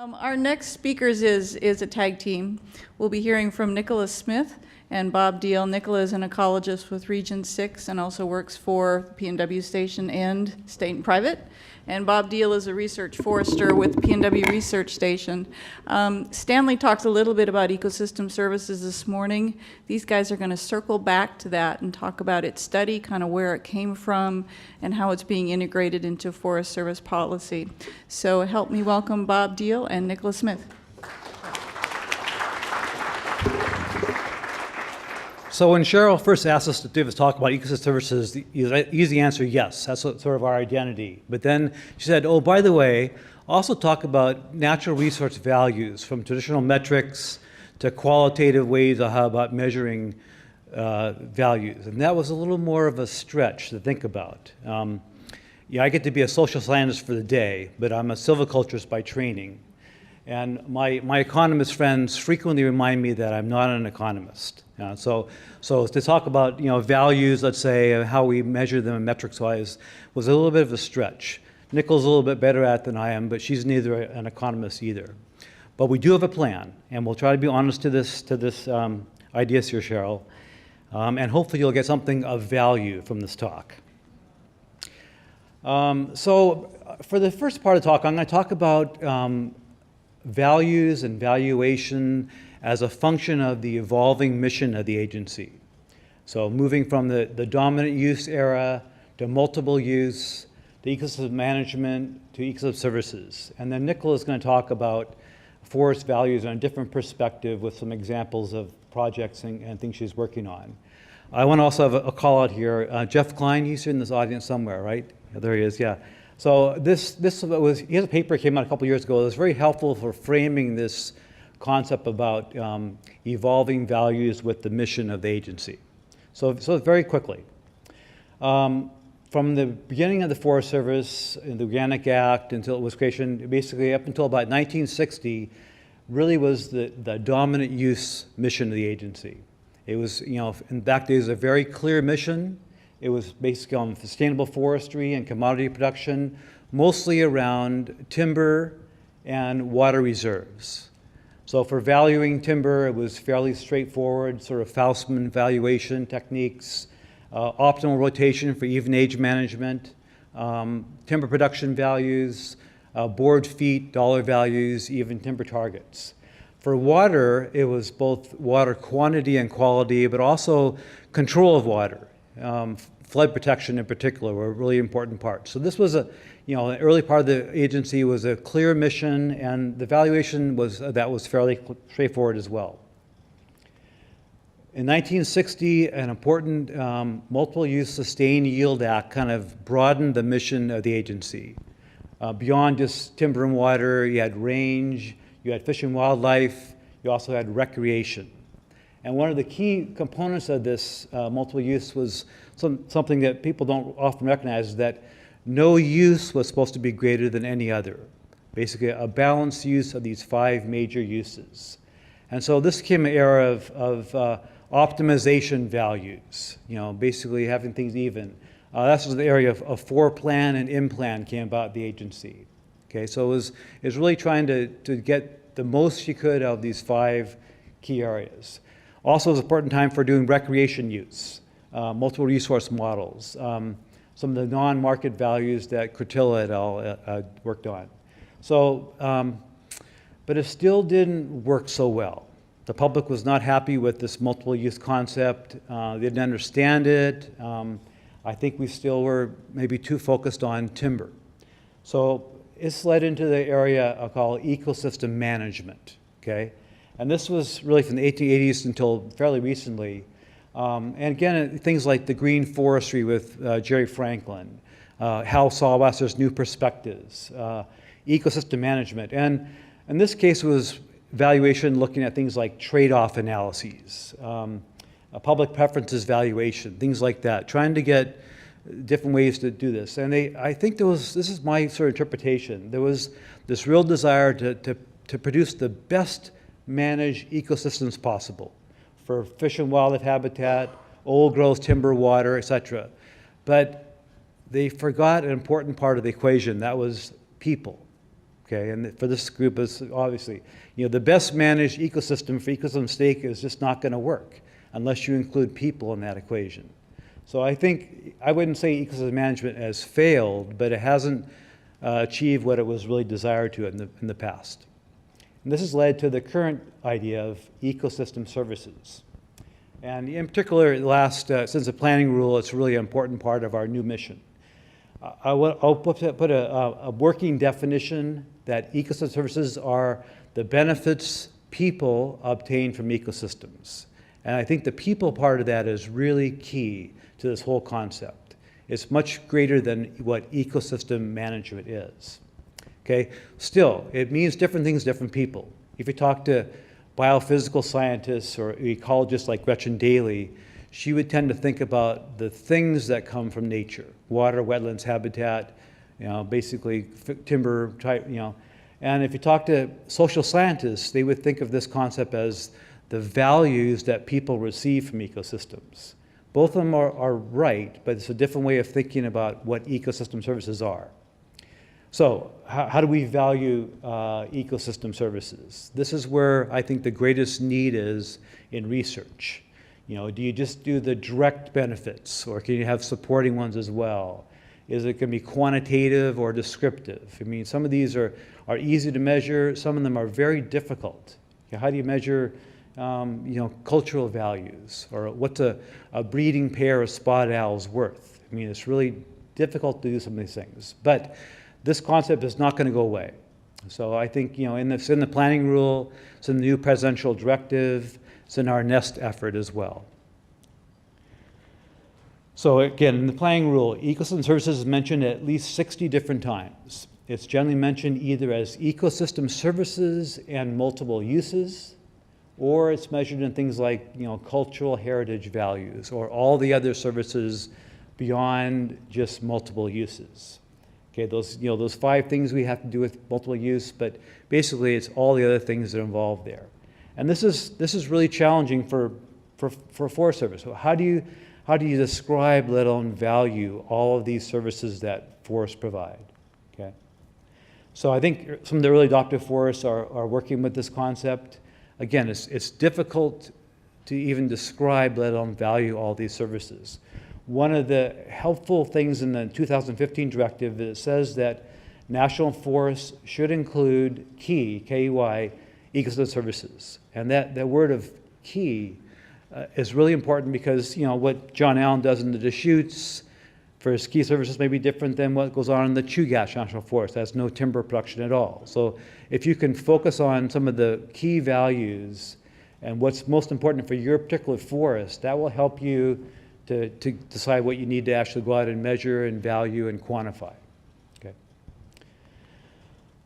Our next speakers is a tag team. We'll be hearing from Nicholas Smith and Bob Deal. Nicholas is an ecologist with Region 6 and also works for the PNW station and state and private. And Bob Deal is a research forester with the PNW Research Station. Stanley talked a little bit about ecosystem services this morning. These guys are going to circle back to that and talk about its study, kind of where it came from, and how it's being integrated into Forest Service policy. So help me welcome Bob Deal and Nicholas Smith. So when Cheryl first asked us to do this talk about ecosystem services, the easy answer, yes, that's sort of our identity. But then she said, oh, by the way, also talk about natural resource values, from traditional metrics to qualitative ways of how about measuring values. And that was a little more of a stretch to think about. I get to be a social scientist for the day, but I'm a silviculturist by training. And my economist friends frequently remind me that I'm not an economist. So to talk about values, let's say, how we measure them metrics-wise, was a little bit of a stretch. Nicole's a little bit better at it than I am, but she's neither an economist either. But we do have a plan, and we'll try to be honest to this ideas here, Cheryl, and hopefully you'll get something of value from this talk. So for the first part of the talk, I'm going to talk about values and valuation as a function of the evolving mission of the agency. So moving from the dominant use era to multiple use, to ecosystem management, to ecosystem services. And then Nicola is going to talk about forest values on a different perspective with some examples of projects and things she's working on. I want to also have a call out here. Jeff Klein, he's in this audience somewhere, right? There he is, yeah. So he has a paper that came out a couple years ago that was very helpful for framing this concept about evolving values with the mission of the agency. So very quickly. From the beginning of the Forest Service and the Organic Act until it was creation, basically up until about 1960, really was the dominant use mission of the agency. It was, in back days, a very clear mission. It was basically on sustainable forestry and commodity production, mostly around timber and water reserves. So for valuing timber, it was fairly straightforward, sort of Faustman valuation techniques, optimal rotation for even age management, timber production values, board feet, dollar values, even timber targets. For water, it was both water quantity and quality, but also control of water. Flood protection in particular were a really important part. So this was an early part of the agency was a clear mission, and the valuation was fairly straightforward as well. In 1960, an important multiple use sustained yield act kind of broadened the mission of the agency. Beyond just timber and water, you had range, you had fish and wildlife, you also had recreation. And one of the key components of this multiple use was something that people don't often recognize, is that no use was supposed to be greater than any other. Basically, a balanced use of these 5 major uses. And so this became an era of optimization values, basically having things even. That's the area of for-plan and in-plan came about the agency. Okay, so it was really trying to get the most you could out of these 5 key areas. Also, it was an important time for doing recreation use, multiple resource models, some of the non-market values that Curtilla et al. Worked on. So, but it still didn't work so well. The public was not happy with this multiple use concept. They didn't understand it. I think we still were maybe too focused on timber. So it's led into the area I call ecosystem management, okay? And this was really from the 1880s until fairly recently. And again, things like the green forestry with Jerry Franklin, Hal Sawasser's New Perspectives, ecosystem management. And in this case, it was valuation looking at things like trade-off analyses, public preferences valuation, things like that, trying to get different ways to do this. And I think this is my sort of interpretation, there was this real desire to produce the best managed ecosystems possible for fish and wildlife habitat, old growth, timber, water, etc. But they forgot an important part of the equation, that was people. okay? And for this group is obviously, the best managed ecosystem for ecosystem stake is just not going to work unless you include people in that equation. So I think, I wouldn't say ecosystem management has failed, but it hasn't achieved what it was really desired to in the past. And this has led to the current idea of ecosystem services. And in particular, since the planning rule, it's really an important part of our new mission. I'll put a working definition that ecosystem services are the benefits people obtain from ecosystems. And I think the people part of that is really key to this whole concept. It's much greater than what ecosystem management is. Okay? Still, it means different things to different people. If you talk to biophysical scientists or ecologists like Gretchen Daly, she would tend to think about the things that come from nature: water, wetlands, habitat, basically timber type, And if you talk to social scientists, they would think of this concept as the values that people receive from ecosystems. Both of them are right, but it's a different way of thinking about what ecosystem services are. So how do we value ecosystem services? This is where I think the greatest need is in research. Do you just do the direct benefits, or can you have supporting ones as well? Is it going to be quantitative or descriptive? I mean, some of these are easy to measure. Some of them are very difficult. How do you measure cultural values, or what's a breeding pair of spotted owls worth? I mean, it's really difficult to do some of these things, but this concept is not going to go away. So I think, it's in the planning rule, it's in the new presidential directive, it's in our NEST effort as well. So again, in the planning rule, ecosystem services is mentioned at least 60 different times. It's generally mentioned either as ecosystem services and multiple uses, or it's measured in things like cultural heritage values, or all the other services beyond just multiple uses. Okay, those 5 things we have to do with multiple use, but basically it's all the other things that are involved there. And this is really challenging for Forest Service. So how do you describe, let alone value, all of these services that forests provide? Okay, so I think some of the early adoptive forests are working with this concept. Again, it's difficult to even describe, let alone value, all these services. One of the helpful things in the 2015 directive is it says that national forests should include key, K-E-Y, ecosystem services. And that word of key is really important because, what John Allen does in the Deschutes for his key services may be different than what goes on in the Chugach National Forest. That's no timber production at all. So if you can focus on some of the key values and what's most important for your particular forest, that will help you to decide what you need to actually go out and measure and value and quantify. Okay.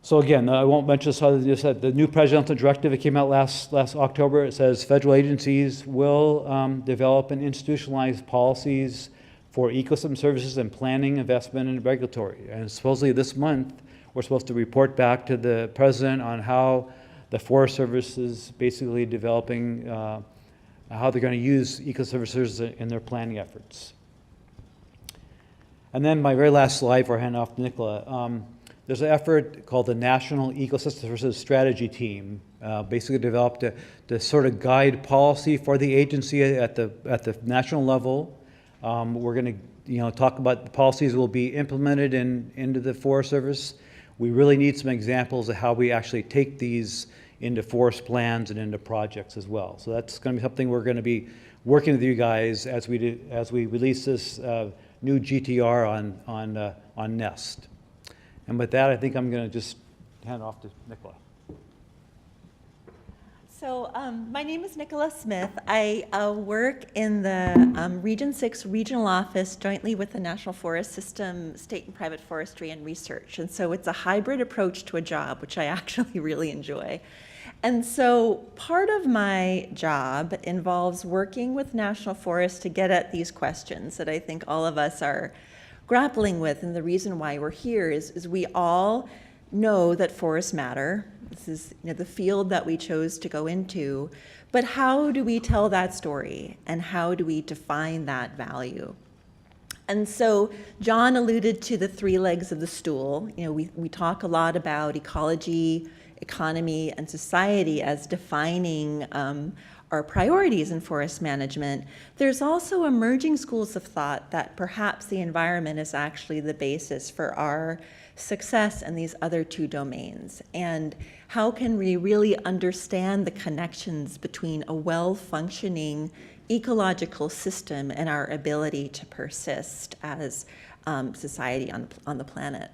So again, I won't mention this other than just that the new presidential directive, it came out last October. It says federal agencies will develop and institutionalize policies for ecosystem services and planning, investment, and regulatory. And supposedly this month, we're supposed to report back to the president on how the Forest Service is basically developing how they're going to use eco-services in their planning efforts. And then my very last slide before I hand off to Nicola, there's an effort called the National Ecosystem Services Strategy Team, basically developed to sort of guide policy for the agency at the national level. We're going to talk about the policies will be implemented into the Forest Service. We really need some examples of how we actually take these into forest plans and into projects as well. So that's going to be something we're going to be working with you guys as we release this new GTR on NEST. And with that, I think I'm going to just hand off to Nicola. So my name is Nicola Smith. I work in the Region 6 Regional Office jointly with the National Forest System, State and Private Forestry and Research. And so it's a hybrid approach to a job, which I actually really enjoy. And so part of my job involves working with National Forest to get at these questions that I think all of us are grappling with. And the reason why we're here is we all know that forests matter. This is the field that we chose to go into. But how do we tell that story? And how do we define that value? And so John alluded to the three legs of the stool. You know, we talk a lot about ecology, economy, and society as defining our priorities in forest management. There's also emerging schools of thought that perhaps the environment is actually the basis for our success in these other two domains. And how can we really understand the connections between a well-functioning ecological system and our ability to persist as society on the planet?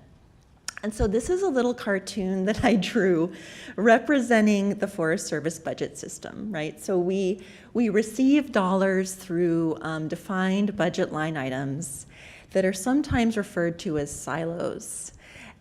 And so this is a little cartoon that I drew representing the Forest Service budget system, right? So we receive dollars through defined budget line items that are sometimes referred to as silos.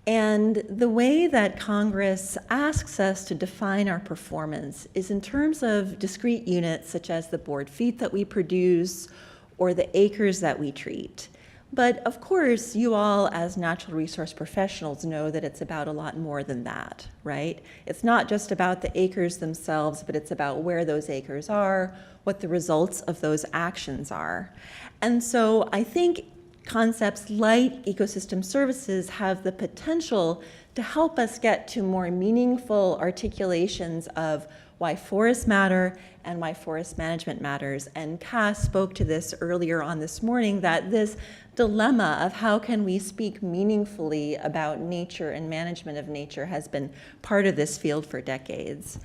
And the way that Congress asks us to define our performance is in terms of discrete units such as the board feet that we produce or the acres that we treat. But of course, you all as natural resource professionals know that it's about a lot more than that, right? It's not just about the acres themselves, but it's about where those acres are, what the results of those actions are. And so I think concepts like ecosystem services have the potential to help us get to more meaningful articulations of why forests matter and why forest management matters. And Cass spoke to this earlier on this morning, that this dilemma of how can we speak meaningfully about nature and management of nature has been part of this field for decades.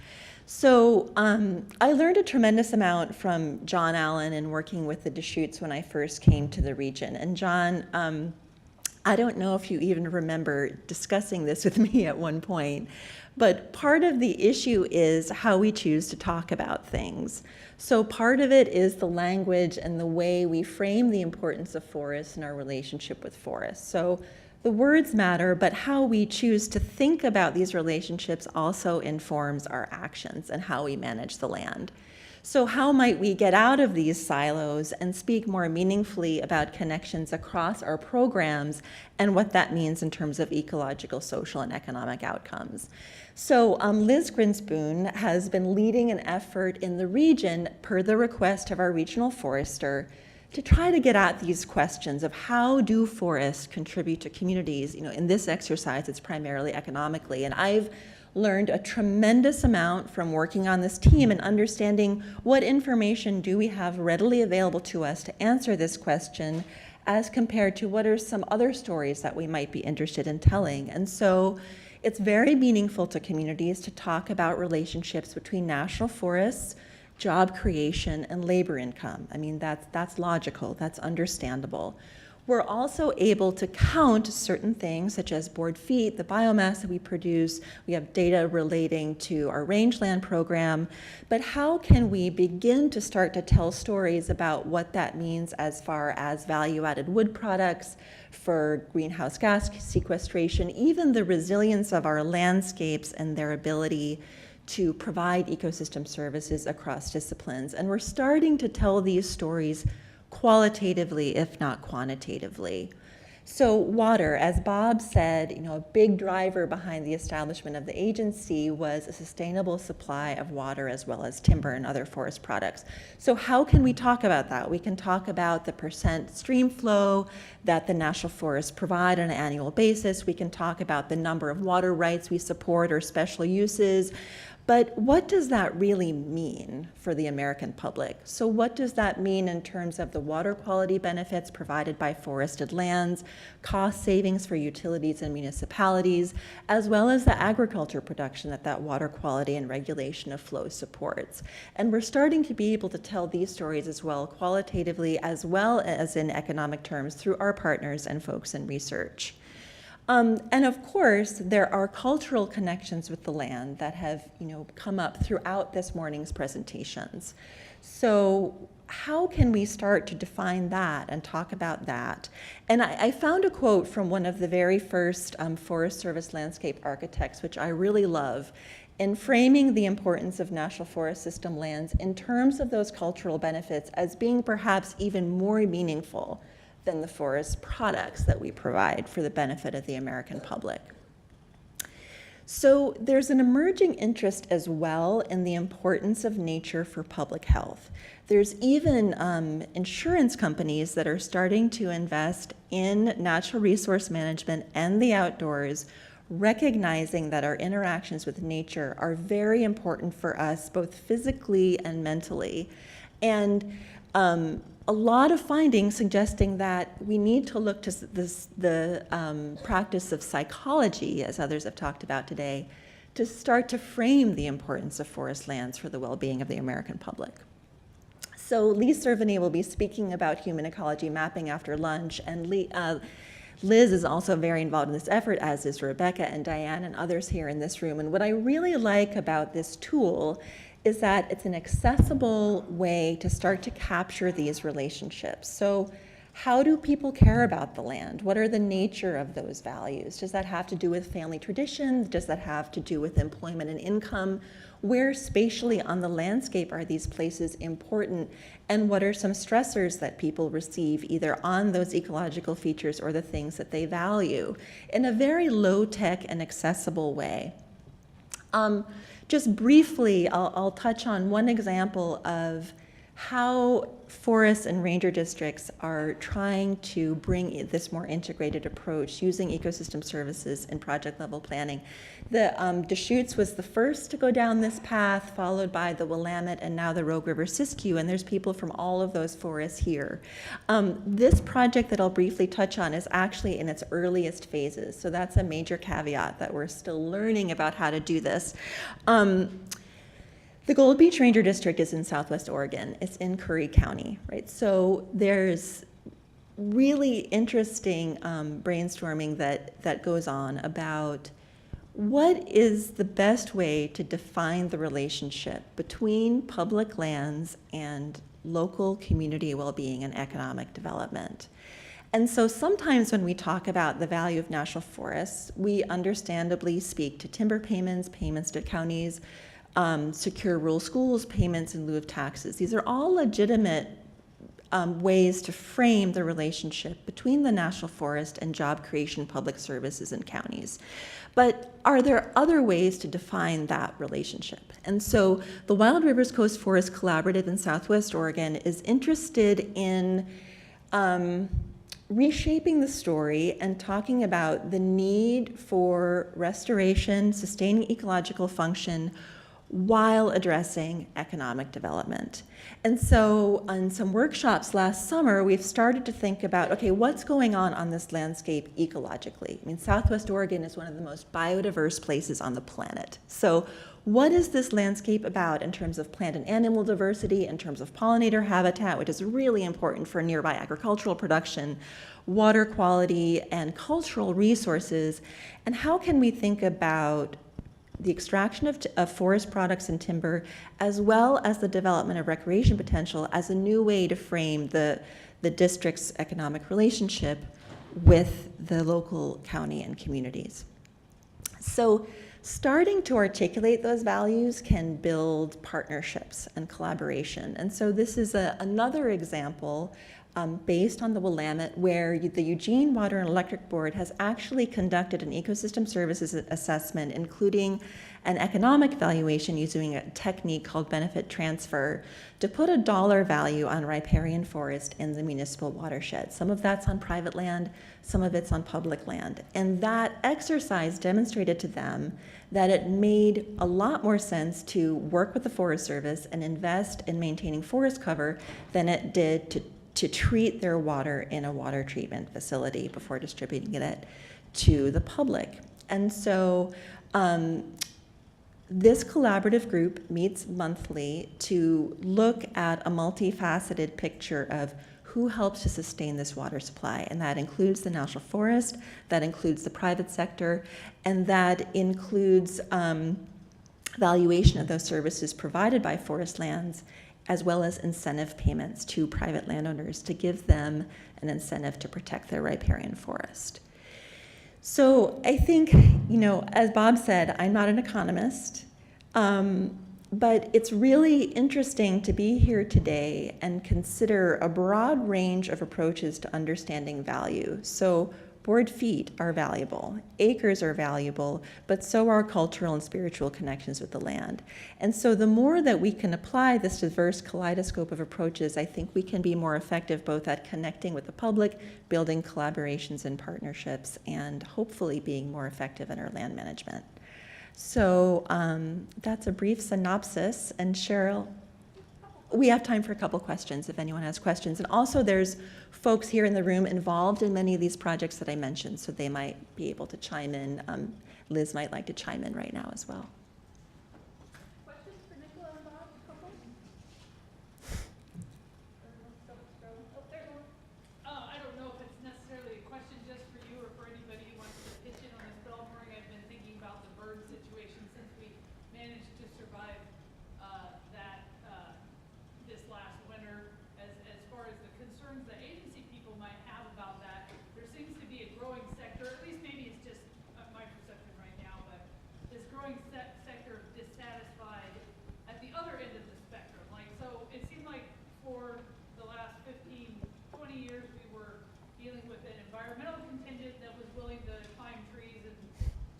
So I learned a tremendous amount from John Allen in working with the Deschutes when I first came to the region. And John, I don't know if you even remember discussing this with me at one point, but part of the issue is how we choose to talk about things. So part of it is the language and the way we frame the importance of forests and our relationship with forests. So the words matter, but how we choose to think about these relationships also informs our actions and how we manage the land. So how might we get out of these silos and speak more meaningfully about connections across our programs and what that means in terms of ecological, social, and economic outcomes? So Liz Grinspoon has been leading an effort in the region per the request of our regional forester to try to get at these questions of how do forests contribute to communities. You know, in this exercise, it's primarily economically, and I've learned a tremendous amount from working on this team and understanding what information do we have readily available to us to answer this question as compared to what are some other stories that we might be interested in telling. And so it's very meaningful to communities to talk about relationships between national forests, job creation, and labor income. I mean, that's logical, that's understandable. We're also able to count certain things such as board feet, the biomass that we produce. We have data relating to our rangeland program. But how can we begin to start to tell stories about what that means as far as value-added wood products for greenhouse gas sequestration, even the resilience of our landscapes and their ability to provide ecosystem services across disciplines. And we're starting to tell these stories qualitatively, if not quantitatively. So water, as Bob said, you know, a big driver behind the establishment of the agency was a sustainable supply of water as well as timber and other forest products. So how can we talk about that? We can talk about the percent stream flow that the national forests provide on an annual basis. We can talk about the number of water rights we support or special uses. But what does that really mean for the American public? So what does that mean in terms of the water quality benefits provided by forested lands, cost savings for utilities and municipalities, as well as the agriculture production that water quality and regulation of flow supports? And we're starting to be able to tell these stories as well qualitatively as well as in economic terms through our partners and folks in research. And of course, there are cultural connections with the land that have, you know, come up throughout this morning's presentations. So how can we start to define that and talk about that? And I found a quote from one of the very first Forest Service landscape architects, which I really love, in framing the importance of national forest system lands in terms of those cultural benefits as being perhaps even more meaningful than the forest products that we provide for the benefit of the American public. So there's an emerging interest as well in the importance of nature for public health. There's even insurance companies that are starting to invest in natural resource management and the outdoors, recognizing that our interactions with nature are very important for us, both physically and mentally. And a lot of findings suggesting that we need to look to the practice of psychology, as others have talked about today, to start to frame the importance of forest lands for the well-being of the American public. So Lee Cerveny will be speaking about human ecology mapping after lunch, and Liz is also very involved in this effort, as is Rebecca and Diane and others here in this room. And what I really like about this tool is that it's an accessible way to start to capture these relationships. So how do people care about the land? What are the nature of those values? Does that have to do with family traditions? Does that have to do with employment and income? Where spatially on the landscape are these places important? And what are some stressors that people receive either on those ecological features or the things that they value in a very low-tech and accessible way? Just briefly, I'll touch on one example of how forests and ranger districts are trying to bring this more integrated approach using ecosystem services in project level planning. The Deschutes was the first to go down this path, followed by the Willamette and now the Rogue River Siskiyou, and there's people from all of those forests here. This project that I'll briefly touch on is actually in its earliest phases, so that's a major caveat that we're still learning about how to do this. The Gold Beach Ranger District is in Southwest Oregon. It's in Curry County, right? So there's really interesting brainstorming that goes on about what is the best way to define the relationship between public lands and local community well-being and economic development. And so sometimes when we talk about the value of national forests, we understandably speak to timber payments, payments to counties, secure rural schools, payments in lieu of taxes. These are all legitimate ways to frame the relationship between the national forest and job creation, public services in counties. But are there other ways to define that relationship? And so the Wild Rivers Coast Forest Collaborative in Southwest Oregon is interested in reshaping the story and talking about the need for restoration, sustaining ecological function, while addressing economic development. And so on some workshops last summer, we've started to think about, okay, what's going on this landscape ecologically? I mean, Southwest Oregon is one of the most biodiverse places on the planet. So what is this landscape about in terms of plant and animal diversity, in terms of pollinator habitat, which is really important for nearby agricultural production, water quality, and cultural resources? And how can we think about the extraction of forest products and timber, as well as the development of recreation potential as a new way to frame the district's economic relationship with the local county and communities? So starting to articulate those values can build partnerships and collaboration. And so this is another example based on the Willamette, where the Eugene Water and Electric Board has actually conducted an ecosystem services assessment, including an economic valuation using a technique called benefit transfer, to put a dollar value on riparian forest in the municipal watershed. Some of that's on private land, some of it's on public land. And that exercise demonstrated to them that it made a lot more sense to work with the Forest Service and invest in maintaining forest cover than it did to treat their water in a water treatment facility before distributing it to the public. And so this collaborative group meets monthly to look at a multifaceted picture of who helps to sustain this water supply. And that includes the national forest, that includes the private sector, and that includes valuation of those services provided by forest lands, as well as incentive payments to private landowners to give them an incentive to protect their riparian forest. So I think, as Bob said, I'm not an economist, but it's really interesting to be here today and consider a broad range of approaches to understanding value. So Board feet are valuable, acres are valuable, but so are cultural and spiritual connections with the land. And so the more that we can apply this diverse kaleidoscope of approaches, I think we can be more effective both at connecting with the public, building collaborations and partnerships, and hopefully being more effective in our land management. So that's a brief synopsis. And Cheryl, we have time for a couple questions if anyone has questions. And also there's folks here in the room involved in many of these projects that I mentioned, so they might be able to chime in. Liz might like to chime in right now as well. Questions for Nicola and Bob? I don't know if it's necessarily a question just for you or for anybody who wants to pitch in on this, but all morning I've been thinking about the bird situation since we managed to survive that this last winter. As far as the concerns the agency people might have about that, there seems to be a growing sector, at least maybe it's just my perception right now, but this growing sector of dissatisfied at the other end of the spectrum. Like, so it seemed like for the last 15, 20 years we were dealing with an environmental contingent that was willing to climb trees and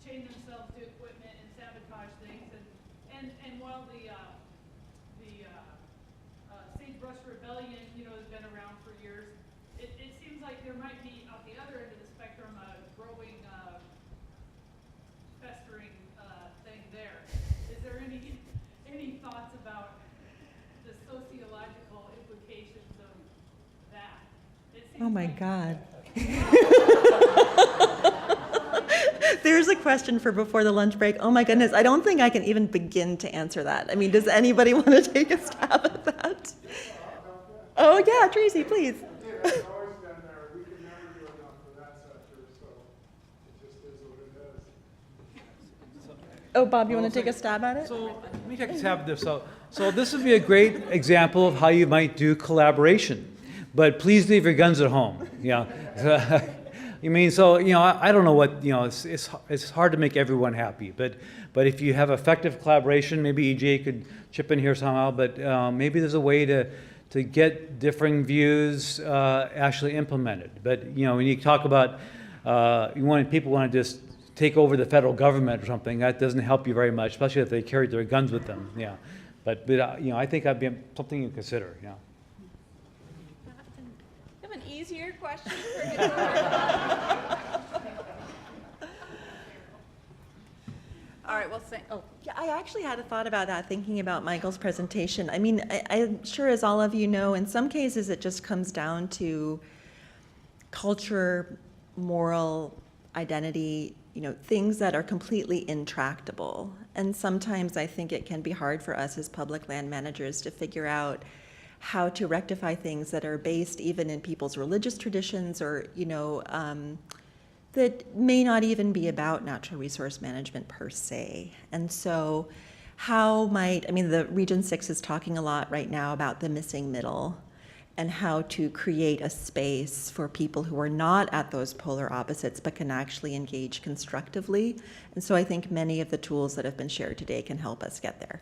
chain themselves to equipment and sabotage things. And while the Sagebrush Rebellion, has been around for years, it seems like there might be, at the other end of the spectrum, a growing, festering thing there. Is there any thoughts about the sociological implications of that? It seems Oh my like God. There's a question for before the lunch break. Oh my goodness, I don't think I can even begin to answer that. I mean, does anybody want to take a stab at that? Oh yeah, Tracy, please. It's always been there. We can never do enough for that sector, so it just is what it is. Oh, Bob, you want to take a stab at it? So let me take a stab at this. So this would be a great example of how you might do collaboration, but please leave your guns at home. You mean, so, I don't know what, it's hard to make everyone happy, but if you have effective collaboration, maybe EJ could chip in here somehow, but maybe there's a way to get differing views actually implemented. But, when you talk about, people want to just take over the federal government or something, that doesn't help you very much, especially if they carry their guns with them, yeah. But I think that'd be something you consider, yeah. I have an easier question for Nicola. All right, well, Yeah, I actually had a thought about that, thinking about Michael's presentation. I mean, I'm sure, as all of you know, in some cases it just comes down to culture, moral identity, things that are completely intractable. And sometimes I think it can be hard for us as public land managers to figure out how to rectify things that are based even in people's religious traditions or, that may not even be about natural resource management per se. And so the Region 6 is talking a lot right now about the missing middle and how to create a space for people who are not at those polar opposites but can actually engage constructively. And so I think many of the tools that have been shared today can help us get there.